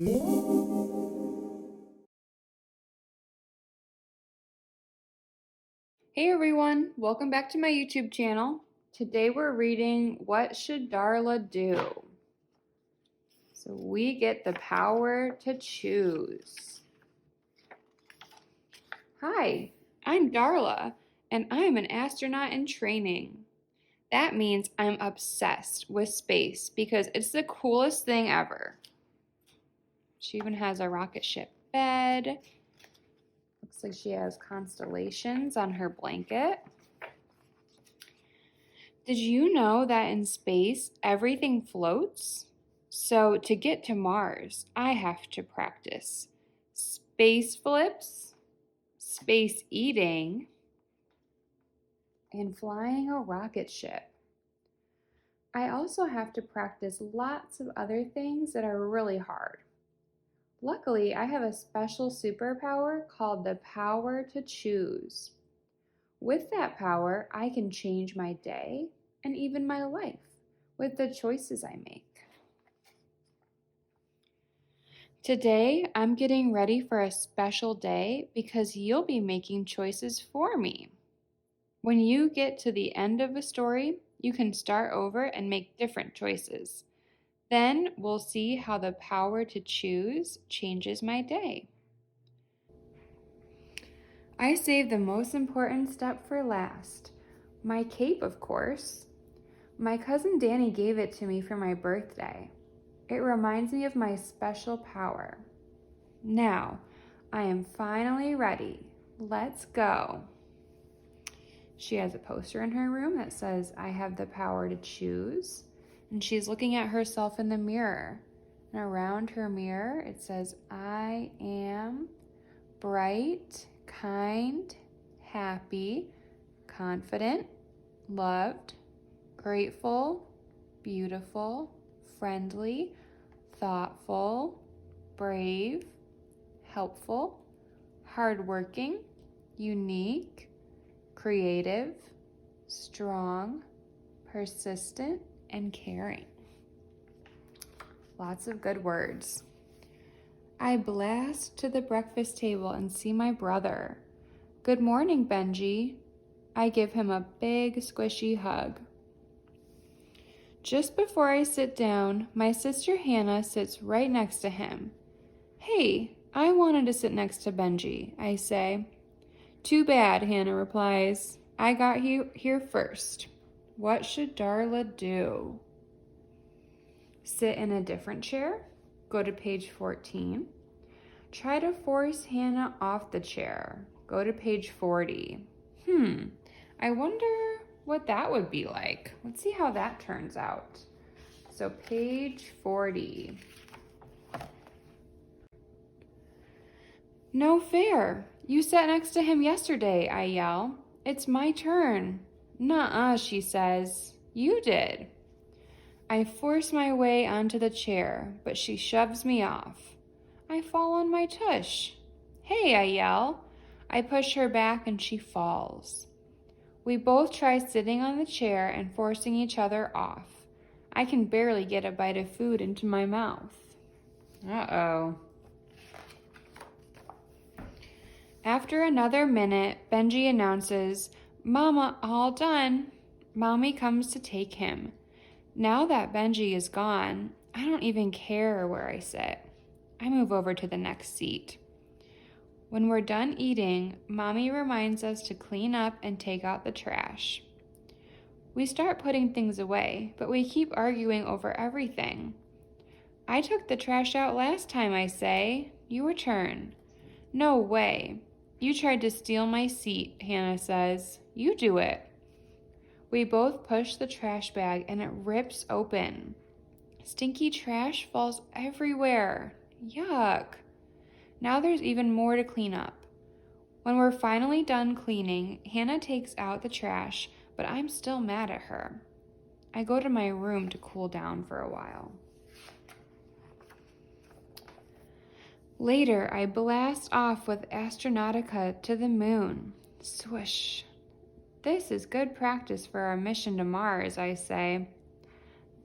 Hey everyone, welcome back to my YouTube channel. Today we're reading What Should Darla Do? So we get the power to choose. Hi, I'm Darla, and I'm an astronaut in training. That means I'm obsessed with space because it's the coolest thing ever. She even has a rocket ship bed. Looks like she has constellations on her blanket. Did you know that in space, everything floats? So to get to Mars, I have to practice space flips, space eating, and flying a rocket ship. I also have to practice lots of other things that are really hard. Luckily, I have a special superpower called the power to choose. With that power, I can change my day and even my life with the choices I make. Today, I'm getting ready for a special day because you'll be making choices for me. When you get to the end of a story, you can start over and make different choices. Then we'll see how the power to choose changes my day. I saved the most important step for last. My cape, of course. My cousin Danny gave it to me for my birthday. It reminds me of my special power. Now, I am finally ready. Let's go. She has a poster in her room that says, I have the power to choose. And she's looking at herself in the mirror. And around her mirror, it says, I am bright, kind, happy, confident, loved, grateful, beautiful, friendly, thoughtful, brave, helpful, hardworking, unique, creative, strong, persistent, and caring. Lots of good words. I blast to the breakfast table and see my brother. Good morning, Benji. I give him a big, squishy hug. Just before I sit down, my sister Hannah sits right next to him. Hey, I wanted to sit next to Benji, I say. Too bad, Hannah replies. I got here first. What should Darla do? Sit in a different chair. Go to page 14. Try to force Hannah off the chair. Go to page 40. I wonder what that would be like. Let's see how that turns out. So page 40. No fair. You sat next to him yesterday, I yell. It's my turn. Nuh-uh, she says. You did. I force my way onto the chair, but she shoves me off. I fall on my tush. Hey, I yell. I push her back and she falls. We both try sitting on the chair and forcing each other off. I can barely get a bite of food into my mouth. Uh-oh. After another minute, Benji announces, Mama, all done. Mommy comes to take him. Now that Benji is gone, I don't even care where I sit. I move over to the next seat. When we're done eating, Mommy reminds us to clean up and take out the trash. We start putting things away, but we keep arguing over everything. I took the trash out last time, I say. Your turn. No way. You tried to steal my seat, Hannah says. You do it. We both push the trash bag and it rips open. Stinky trash falls everywhere. Yuck. Now there's even more to clean up. When we're finally done cleaning, Hannah takes out the trash, but I'm still mad at her. I go to my room to cool down for a while. Later, I blast off with Astronautica to the moon. Swoosh. This is good practice for our mission to Mars, I say.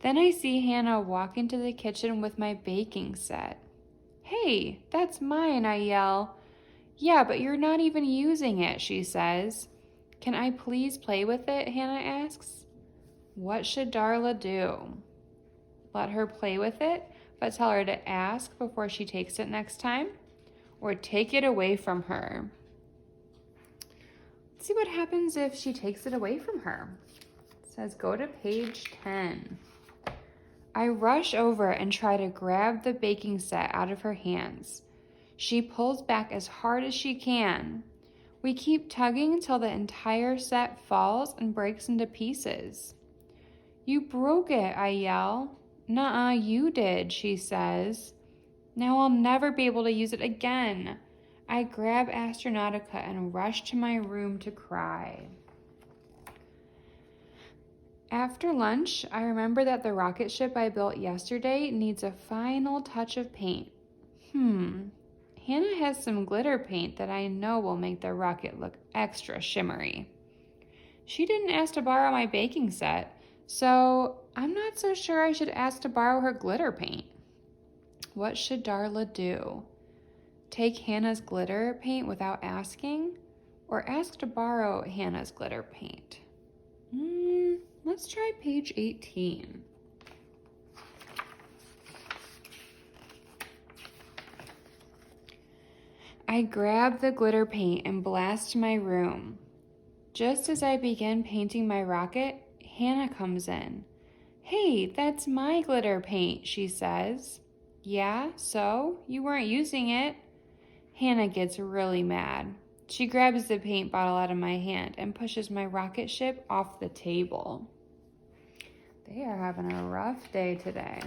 Then I see Hannah walk into the kitchen with my baking set. Hey, that's mine, I yell. Yeah, but you're not even using it, she says. Can I please play with it? Hannah asks. What should Darla do? Let her play with it, but tell her to ask before she takes it next time? Or take it away from her? Let's see what happens if she takes it away from her. It says go to page 10. I rush over and try to grab the baking set out of her hands. She pulls back as hard as she can. We keep tugging until the entire set falls and breaks into pieces. You broke it, I yell. Nuh-uh, you did, she says. Now I'll never be able to use it again. I grab Astronautica and rush to my room to cry. After lunch, I remember that the rocket ship I built yesterday needs a final touch of paint. Hannah has some glitter paint that I know will make the rocket look extra shimmery. She didn't ask to borrow my baking set, so I'm not so sure I should ask to borrow her glitter paint. What should Darla do? Take Hannah's glitter paint without asking, or ask to borrow Hannah's glitter paint? Let's try page 18. I grab the glitter paint and blast my room. Just as I begin painting my rocket, Hannah comes in. Hey, that's my glitter paint, she says. Yeah, so? You weren't using it? Hannah gets really mad. She grabs the paint bottle out of my hand and pushes my rocket ship off the table. They are having a rough day today.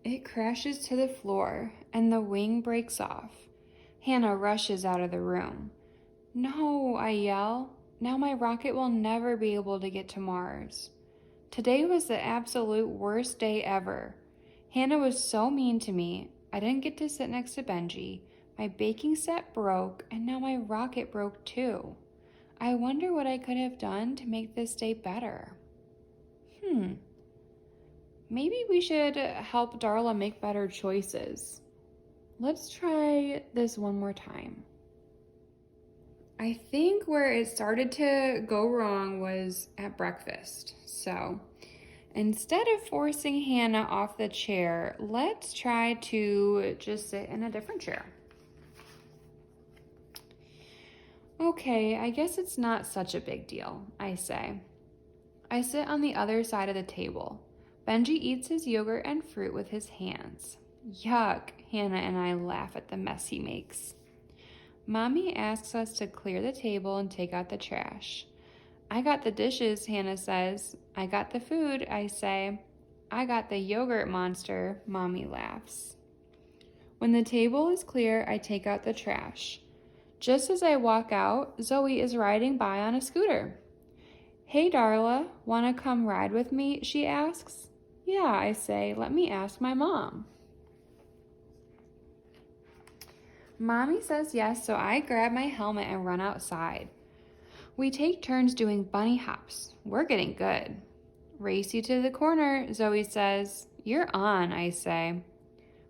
It crashes to the floor and the wing breaks off. Hannah rushes out of the room. No, I yell. Now my rocket will never be able to get to Mars. Today was the absolute worst day ever. Hannah was so mean to me. I didn't get to sit next to Benji. My baking set broke, and now my rocket broke too. I wonder what I could have done to make this day better. Maybe we should help Darla make better choices. Let's try this one more time. I think where it started to go wrong was at breakfast. So instead of forcing Hannah off the chair, let's try to just sit in a different chair. Okay, I guess it's not such a big deal, I say. I sit on the other side of the table. Benji eats his yogurt and fruit with his hands. Yuck, Hannah and I laugh at the mess he makes. Mommy asks us to clear the table and take out the trash. I got the dishes, Hannah says. I got the food, I say. I got the yogurt monster, Mommy laughs. When the table is clear, I take out the trash. Just as I walk out, Zoe is riding by on a scooter. Hey, Darla, want to come ride with me? She asks. Yeah, I say, let me ask my mom. Mommy says yes, so I grab my helmet and run outside. We take turns doing bunny hops. We're getting good. Race you to the corner, Zoe says. You're on, I say.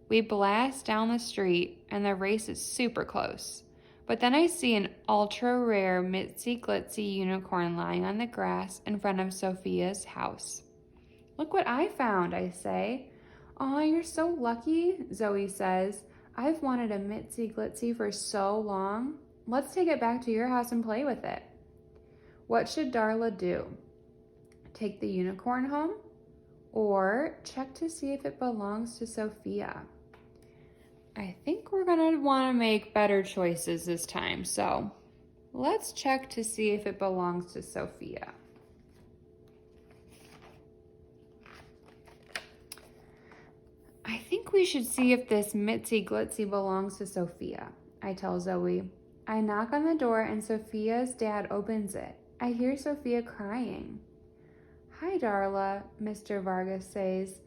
We blast down the street, and the race is super close. But then I see an ultra-rare Mitzi Glitzy unicorn lying on the grass in front of Sophia's house. Look what I found, I say. Aw, you're so lucky, Zoe says. I've wanted a Mitzi Glitzy for so long. Let's take it back to your house and play with it. What should Darla do? Take the unicorn home? Or check to see if it belongs to Sophia? I think we're gonna wanna make better choices this time, so let's check to see if it belongs to Sophia. I think we should see if this Mitzi Glitzy belongs to Sophia, I tell Zoe. I knock on the door and Sophia's dad opens it. I hear Sophia crying. Hi, Darla, Mr. Vargas says.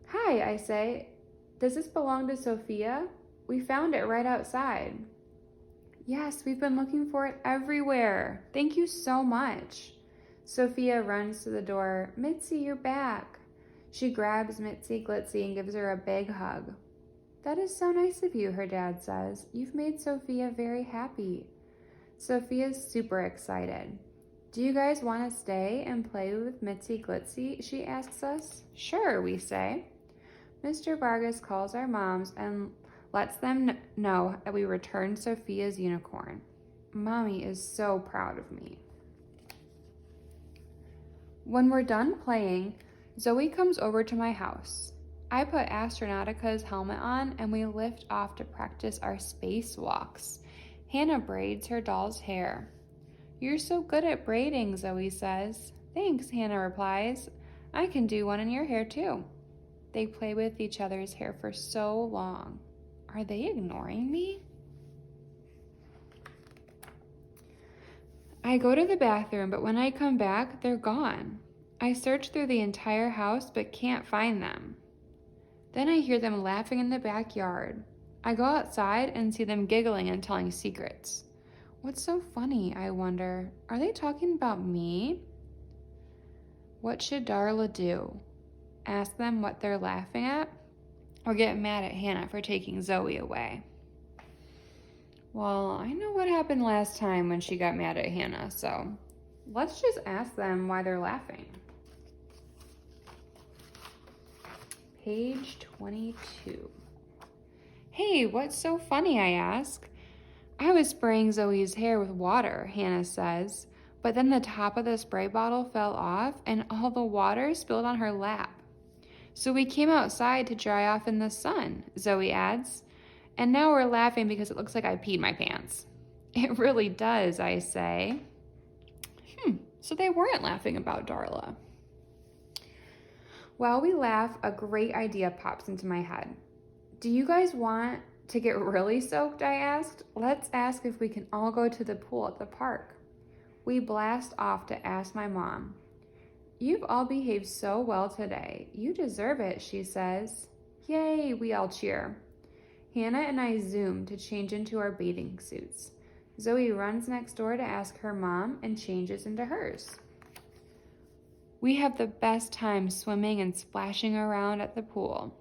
Hi, I say. Does this belong to Sophia? We found it right outside. Yes, we've been looking for it everywhere. Thank you so much. Sophia runs to the door. Mitzi, you're back. She grabs Mitzi Glitzy and gives her a big hug. That is so nice of you, her dad says. You've made Sophia very happy. Sophia's super excited. Do you guys want to stay and play with Mitzi Glitzy? She asks us. Sure, we say. Mr. Vargas calls our moms and lets them know that we returned Sophia's unicorn. Mommy is so proud of me. When we're done playing, Zoe comes over to my house. I put Astronautica's helmet on and we lift off to practice our spacewalks. Hannah braids her doll's hair. You're so good at braiding, Zoe says. Thanks, Hannah replies. I can do one in your hair too. They play with each other's hair for so long. Are they ignoring me? I go to the bathroom, but when I come back, they're gone. I search through the entire house but can't find them. Then I hear them laughing in the backyard. I go outside and see them giggling and telling secrets. What's so funny, I wonder? Are they talking about me? What should Darla do? Ask them what they're laughing at? Or get mad at Hannah for taking Zoe away? Well, I know what happened last time when she got mad at Hannah, so let's just ask them why they're laughing. Page 22. Hey, what's so funny, I ask. I was spraying Zoe's hair with water, Hannah says, but then the top of the spray bottle fell off and all the water spilled on her lap. So we came outside to dry off in the sun, Zoe adds, and now we're laughing because it looks like I peed my pants. It really does, I say. So they weren't laughing about Darla. While we laugh, a great idea pops into my head. Do you guys want to get really soaked, I asked. Let's ask if we can all go to the pool at the park. We blast off to ask my mom. You've all behaved so well today. You deserve it, she says. Yay, we all cheer. Hannah and I zoom to change into our bathing suits. Zoe runs next door to ask her mom and changes into hers. We have the best time swimming and splashing around at the pool.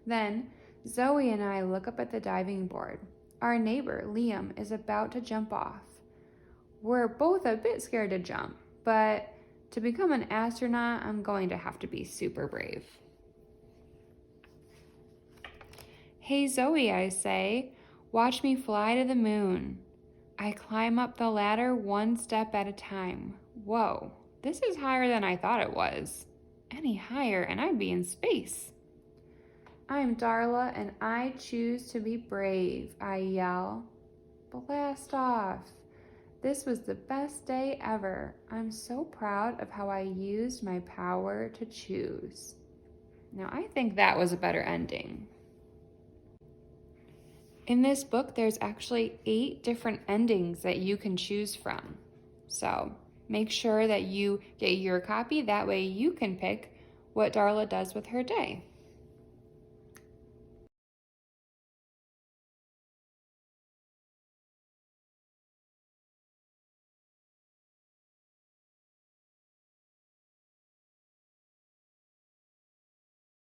Then, Zoe and I look up at the diving board. Our neighbor, Liam, is about to jump off. We're both a bit scared to jump, but to become an astronaut, I'm going to have to be super brave. Hey Zoe, I say, watch me fly to the moon. I climb up the ladder one step at a time. Whoa, this is higher than I thought it was. Any higher and I'd be in space. I'm Darla and I choose to be brave, I yell. Blast off. This was the best day ever. I'm so proud of how I used my power to choose. Now, I think that was a better ending. In this book, there's actually 8 different endings that you can choose from. So make sure that you get your copy. That way you can pick what Darla does with her day.